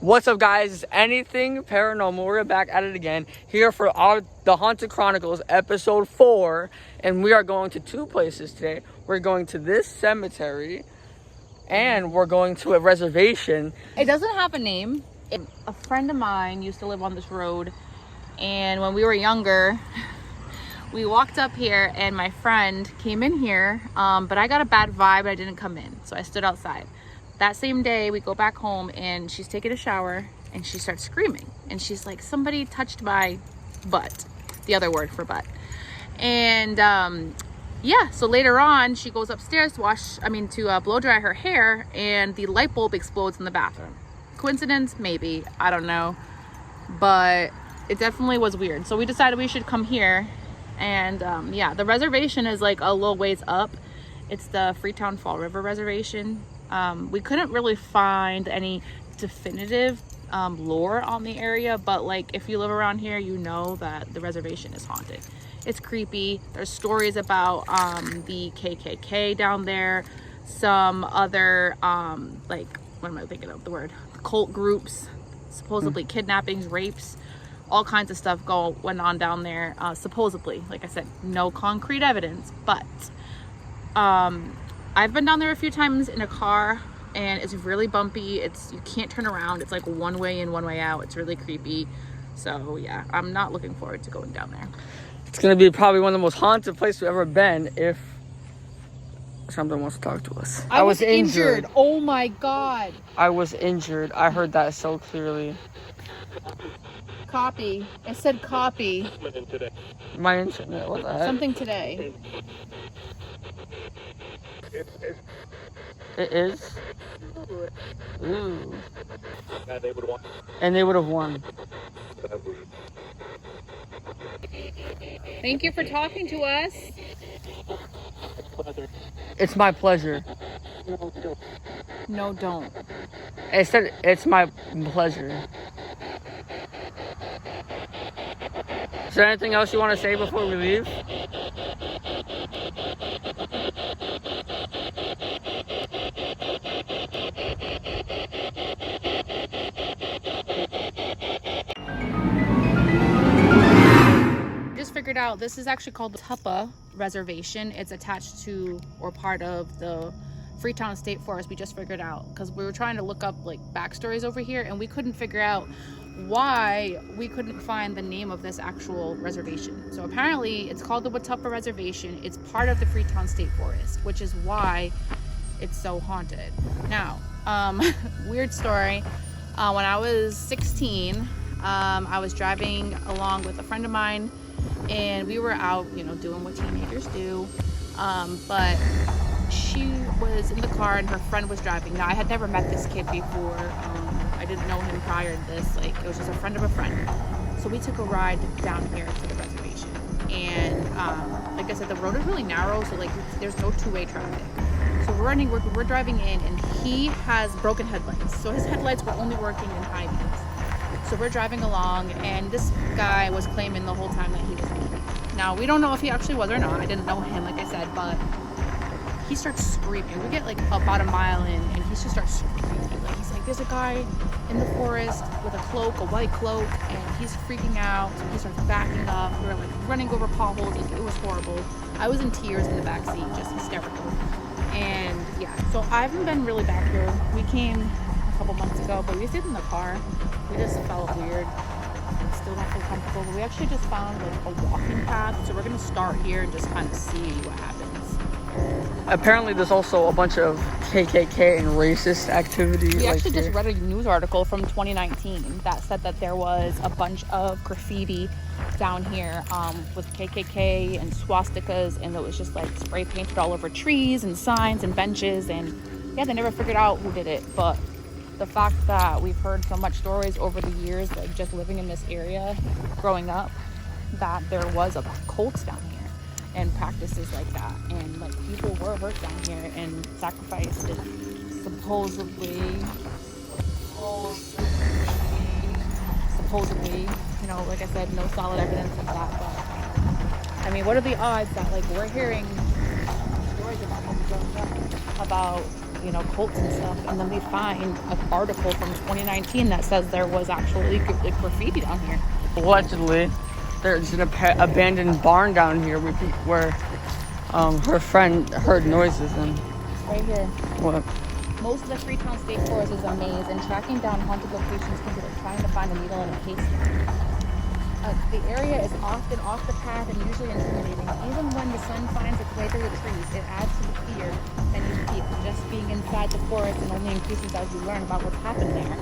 What's up, guys? It's Anything Paranormal. We're back at it again here for the Haunted Chronicles episode 4, and we are going to two places today. We're going to this cemetery and we're going to a reservation. It doesn't have a name. A friend of mine used to live on this road, and when we were younger we walked up here and my friend came in here, but I got a bad vibe. I didn't come in, so I stood outside. That same day we go back home and she's taking a shower and she starts screaming and she's like, somebody touched my butt, the other word for butt. And yeah, so later on she goes upstairs to blow dry her hair, and the light bulb explodes in the bathroom. Coincidence? Maybe, I don't know, but it definitely was weird. So we decided we should come here. And yeah, the reservation is like a little ways up. It's the Freetown Fall River Reservation. We couldn't really find any definitive lore on the area, but like if you live around here, you know that the reservation is haunted. It's creepy. There's stories about the KKK down there, some other like, what am I thinking of the word, cult groups, supposedly kidnappings, rapes, all kinds of stuff went on down there, supposedly. Like I said, no concrete evidence, but I've been down there a few times in a car, and it's really bumpy. You can't turn around. It's like one way in, one way out. It's really creepy. So yeah, I'm not looking forward to going down there. It's gonna be probably one of the most haunted places we've ever been if something wants to talk to us. I was injured. Oh my God. I was injured. I heard that so clearly. Copy. It said copy. My internet, what the heck? Something today. It is? Ooh. And they would have won. Thank you for talking to us. It's my pleasure. No, don't. It said it's my pleasure. Is there anything else you want to say before we leave? Just figured out this is actually called the Wattuppa Reservation. It's attached to or part of the Freetown State Forest. We just figured out because we were trying to look up like backstories over here, and we couldn't figure out why we couldn't find the name of this actual reservation. So apparently it's called the Wattuppa Reservation. It's part of the Freetown State Forest, which is why it's so haunted. Now, weird story. When I was 16, I was driving along with a friend of mine, and we were out, doing what teenagers do. But she was in the car and her friend was driving. Now, I had never met this kid before. I didn't know him prior to this. Like, it was just a friend of a friend. So we took a ride down here to the reservation. And like I said, the road is really narrow, so like there's no two-way traffic. So we're driving in, and he has broken headlights. So his headlights were only working in high beams. So we're driving along, and this guy was claiming the whole time that he was me. Now, we don't know if he actually was or not. I didn't know him, like I said, but he starts screaming. We get like about a mile in, and he just starts screaming. Like, he's like, there's a guy in the forest with a cloak, a white cloak, and he's freaking out. So he starts backing up. We were like running over potholes. It was horrible. I was in tears in the back seat, just hysterical. And yeah, so I haven't been really back here. We came a couple months ago, but we stayed in the car. We just felt weird. Still don't feel comfortable, but we actually just found like a walking path. So we're gonna start here and just kind of see what happens. Apparently there's also a bunch of KKK and racist activity. We actually just read a news article from 2019 that said that there was a bunch of graffiti down here with KKK and swastikas, and it was just like spray painted all over trees and signs and benches, and yeah, they never figured out who did it. But the fact that we've heard so much stories over the years, like just living in this area growing up, that there was a cult down here and practices like that, and like people were hurt down here and sacrificed, and supposedly, like I said, no solid evidence of that. But I mean, what are the odds that like we're hearing stories about you know, cults and stuff. And then we find an article from 2019 that says there was actually like graffiti down here. Allegedly, there's an abandoned barn down here where her friend heard noises and. Right here. What? Most of the Freetown State Forest is a maze, and tracking down haunted locations can be like trying to find a needle in a haystack. The area is often off the path and usually intimidating. Even when the sun finds its way through the trees, it adds to the fear and you feel just being inside the forest, and only increases as you learn about what's happened there.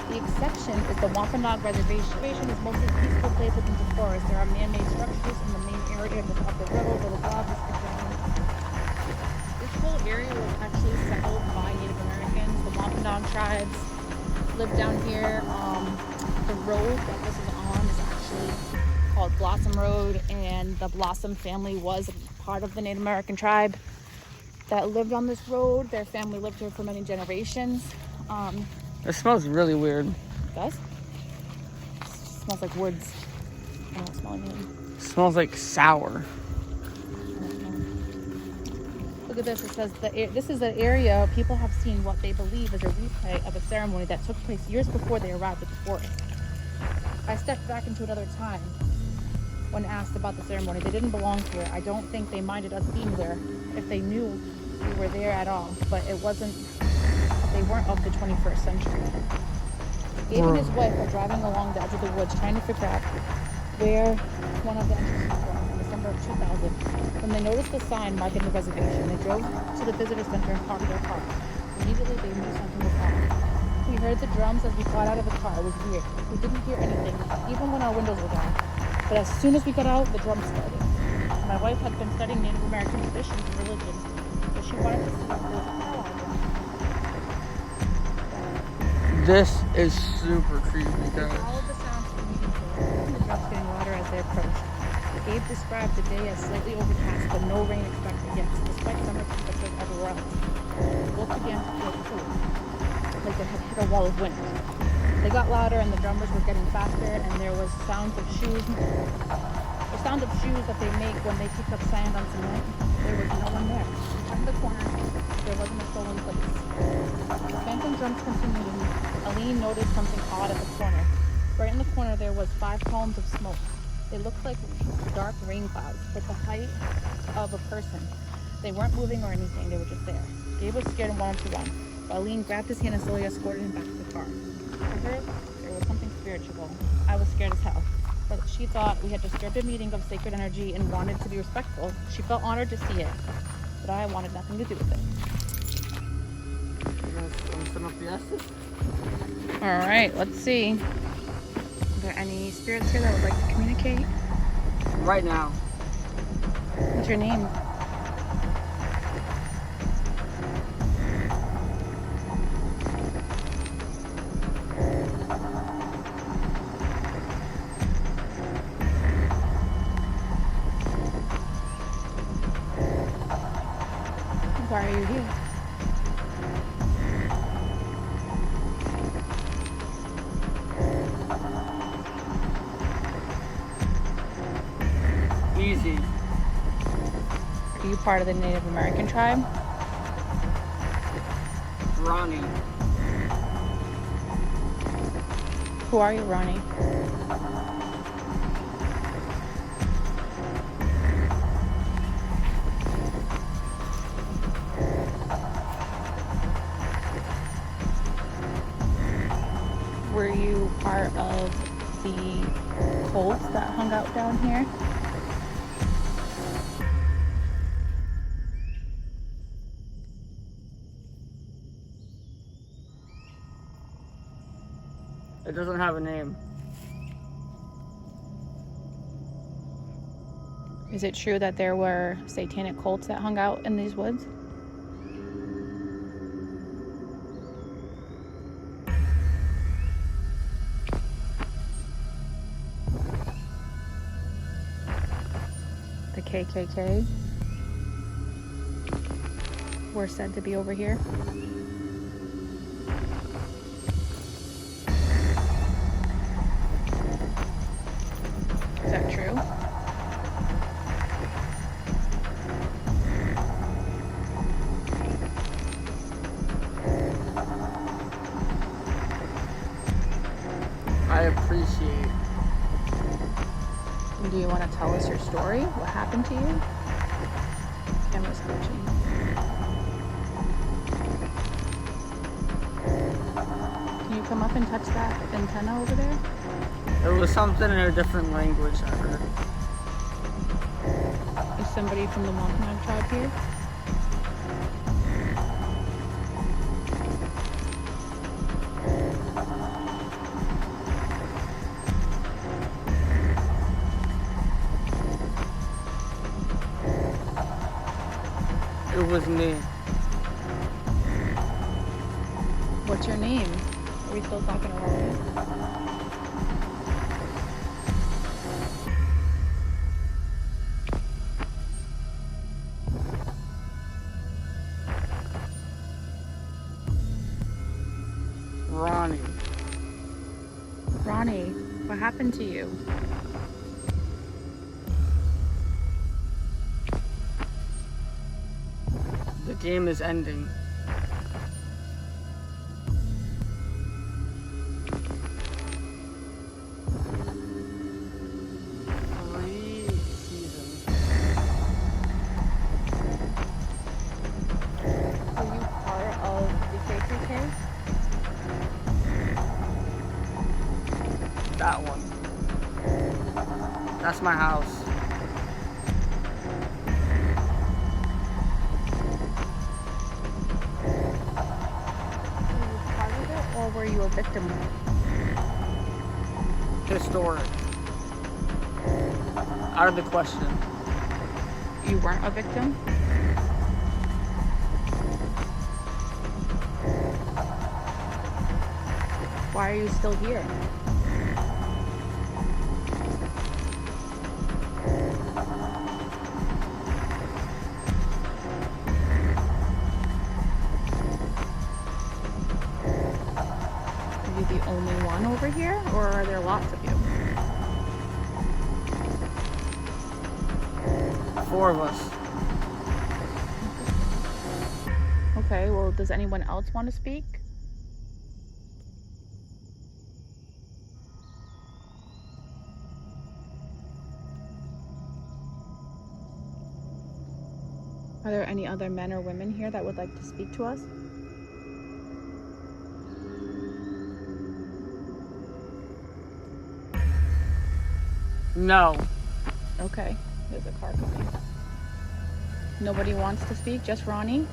The exception is the Wampanoag Reservation. Reservation is mostly a peaceful place within the forest. There are man-made structures in the main area of the river where the log is contained. This whole area was actually settled by Native Americans. The Wampanoag tribes lived down here. The road that this is on is actually called Blossom Road, and the Blossom family was part of the Native American tribe that lived on this road. Their family lived here for many generations. It smells really weird. It does? It smells like woods. I don't smell anything. It smells like sour. Look at this. It says this is an area people have seen what they believe is a replay of a ceremony that took place years before they arrived at the forest. I stepped back into another time when asked about the ceremony. They didn't belong here. I don't think they minded us being there if they knew we were there at all. But they weren't of the 21st century. Gabe and his wife were driving along the edge of the woods trying to figure out where one of the entrances was in December of 2000. When they noticed the sign marking the reservation, they drove to the visitor center and parked their car. Immediately they knew something was wrong. We heard the drums as we got out of the car. It was weird. We didn't hear anything, even when our windows were down. But as soon as we got out, the drums started. My wife had been studying Native American traditions and religion, so she wanted to see if there was a powwow going on. This is super creepy, guys. All of the sounds from the the drums getting louder as they approached. Gabe described the day as slightly overcast, but no rain expected yet, despite summer temperatures everywhere else. Both began to feel cool, like they had hit a wall of wind. They got louder and the drummers were getting faster, and there was sounds of shoes. The sound of shoes that they make when they pick up sand on cement. There was no one there. From the corner, there wasn't a soul in place. The phantom drums continued, and Aline noticed something odd at the corner. Right in the corner, there was 5 columns of smoke. They looked like dark rain clouds with the height of a person. They weren't moving or anything, they were just there. Gabe was scared and wanted to run. Aline grabbed his hand and slowly escorted him back to the car. For her, there was something spiritual. I was scared as hell. But she thought we had disturbed a meeting of sacred energy and wanted to be respectful. She felt honored to see it, but I wanted nothing to do with it. All right, let's see. Are there any spirits here that would like to communicate? Right now. What's your name? Why are you here? Easy. Are you part of the Native American tribe? Ronnie. Who are you, Ronnie? Were you part of the cults that hung out down here? It doesn't have a name. Is it true that there were satanic cults that hung out in these woods? The KKK were said to be over here. Is that true? I appreciate. Do you want to tell us your story? What happened to you? Camera's glitching. Can you come up and touch that antenna over there? It was something in a different language I heard. Is somebody from the Wampanoag tribe here? It was me. What's your name? Are we still talking around you? Ronnie. Ronnie, what happened to you? The game is ending. Were you part of the KKK? That one. That's my house. Were you part of it, or were you a victim? Historic. Out of the question. You weren't a victim? Why are you still here? Are you the only one over here, or are there lots of you? 4 of us. Okay, well, does anyone else want to speak? Are there any other men or women here that would like to speak to us? No. Okay, there's a car coming. Nobody wants to speak, just Ronnie?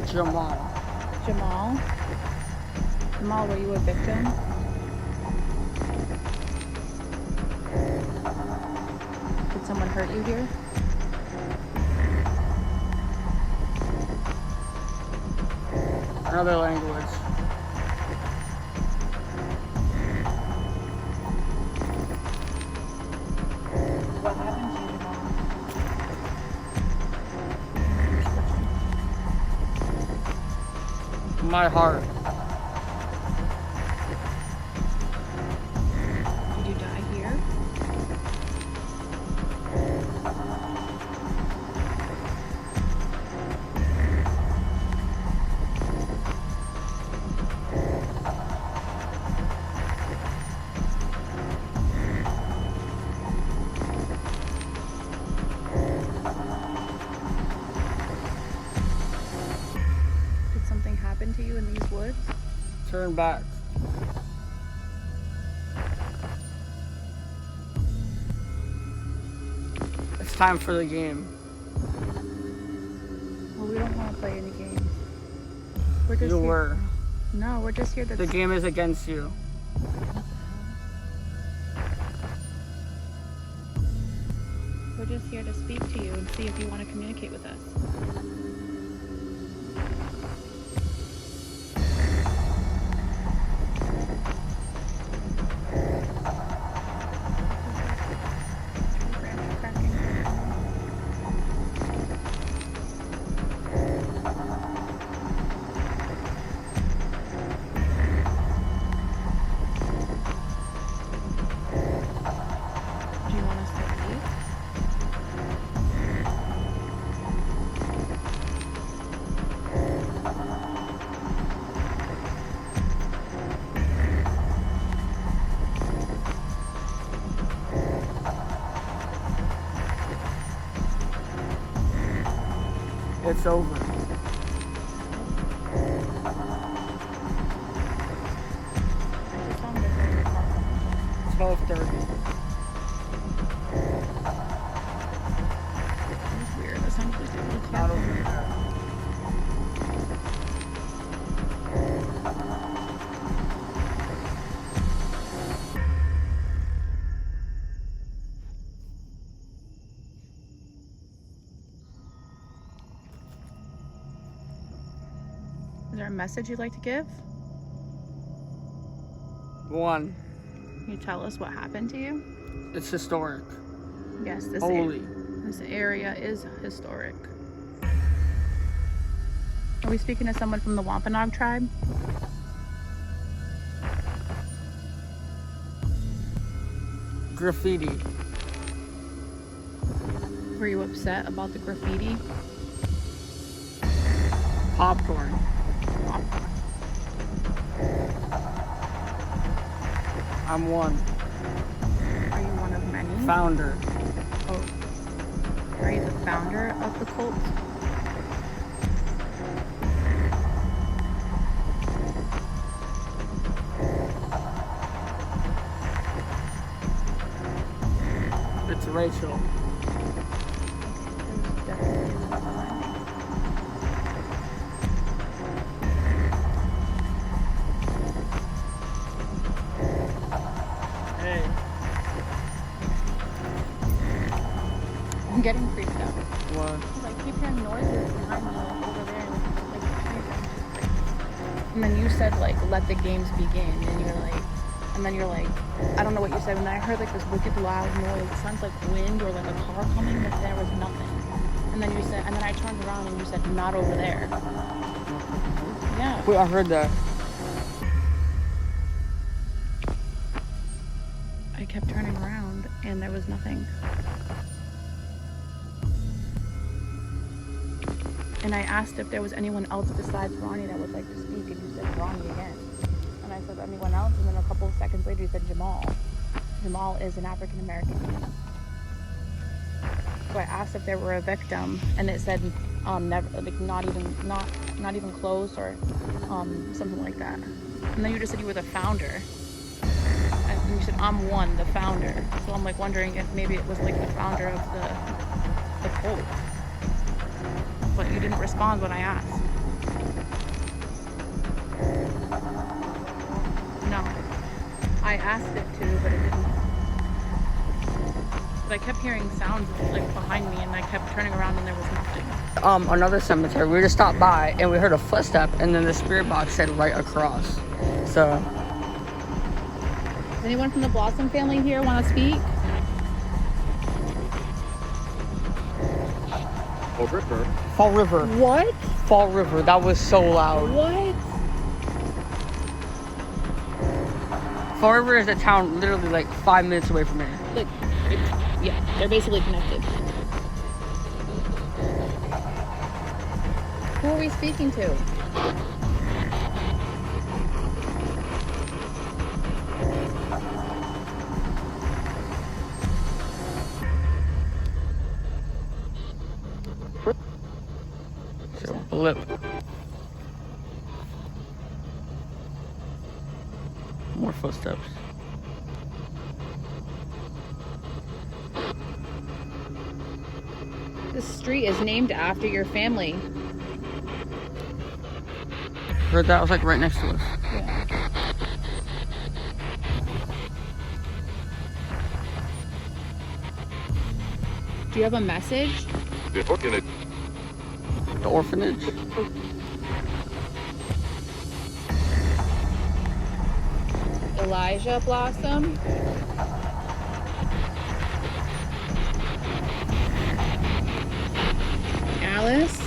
Jamal. Jamal? Jamal, were you a victim? Did someone hurt you here? Another language. What happened to you, Jamal? My heart. Did you die here? Did something happen to you in these woods? Turn back. It's time for the game. Well, we don't want to play any games. We're just You here- were. No, we're just here to... The game is against you. We're just here to speak to you and see if you want to communicate with us. Do you want us to It's over. 12:30. That's weird. That sounds like it looks Not like over there. Is there a message you'd like to give? One. Can you tell us what happened to you? It's historic. Yes, Holy. this area is historic. Are we speaking to someone from the Wampanoag tribe? Graffiti. Were you upset about the graffiti? Popcorn. I'm one. Are you one of many? Founder. Oh. Are you the founder of the cult? It's Rachel. Hey. I'm getting freaked out. What? Because I keep hearing noises behind me, like over there, and then you said like, let the games begin, and then you're like, I don't know what you said, and then I heard like this wicked loud noise. It sounds like wind or like a car coming, but there was nothing. And then you said, and then I turned around and you said, not over there. Yeah. Wait, I heard that. I kept turning around and there was nothing. And I asked if there was anyone else besides Ronnie that would like to speak, and you said Ronnie again. And I said anyone else, and then a couple of seconds later you said Jamal. Jamal is an African American man. So I asked if there were a victim, and it said never, like not even close or something like that. And then you just said you were the founder. And you said I'm one, the founder. So I'm like wondering if maybe it was like the founder of the cult. But you didn't respond when I asked. No. I asked it to, but it didn't. But I kept hearing sounds like behind me, and I kept turning around and there was nothing. Another cemetery. We just stopped by and we heard a footstep, and then the spirit box said right across. So. Does anyone from the Blossom family here want to speak? Fall River. Fall River. What? Fall River. That was so loud. What? Fall River is a town literally like 5 minutes away from here. Like, yeah, they're basically connected. Who are we speaking to? So, blip. More footsteps. This street is named after your family. Heard that was like right next to us. Yeah. Do you have a message? The orphanage. The orphanage. Elijah Blossom. Alice.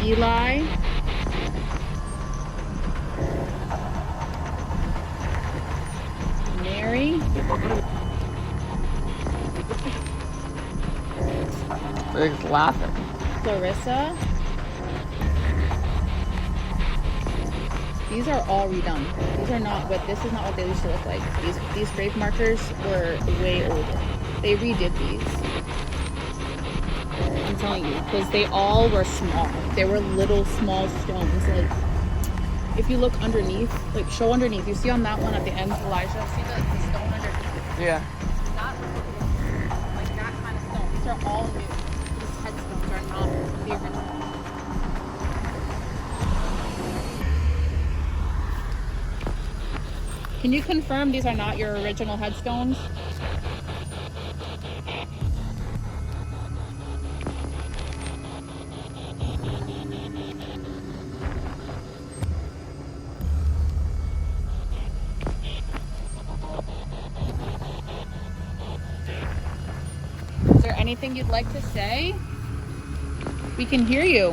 Eli. Mary. They're just laughing. Clarissa. These are all redone. These are not what, this is not what they used to look like. These grave markers were way older. They redid these. I'm telling you, because they all were small. They were little small stones. Like, if you look underneath, like show underneath, you see on that one at the end, Elijah, see the stone underneath? Yeah. Not like that kind of stone. These are all new. These headstones are not the original. Can you confirm these are not your original headstones? Is there anything you'd like to say? We can hear you.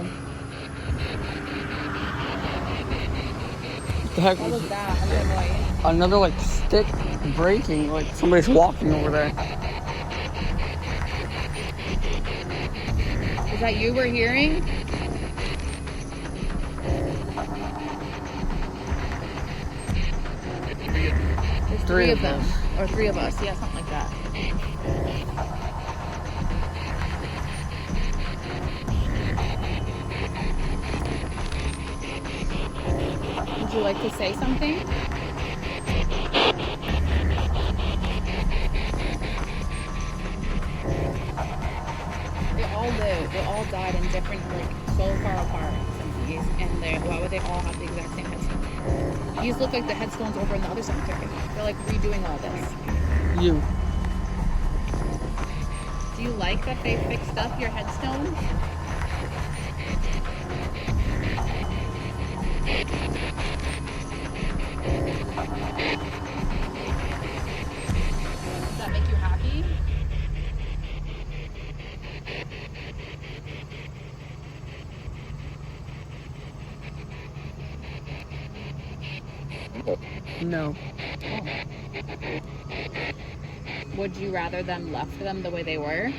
The heck What was was that? Another noise. another like stick breaking, like somebody's walking over there. Is that you we're hearing? There's three of them. Or three of us. Yeah, something like that. Would you like to say something? They all died in different, like, so far apart, some of these, and why would they all have the exact same headstone? These look like the headstones over in the other cemetery. They're like redoing all this. You. Do you like that they fixed up your headstones? Does that make you happy? No. Would you rather them left them the way they were?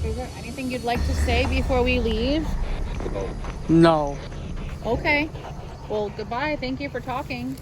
Is there anything you'd like to say before we leave? No. Okay. Well, goodbye. Thank you for talking.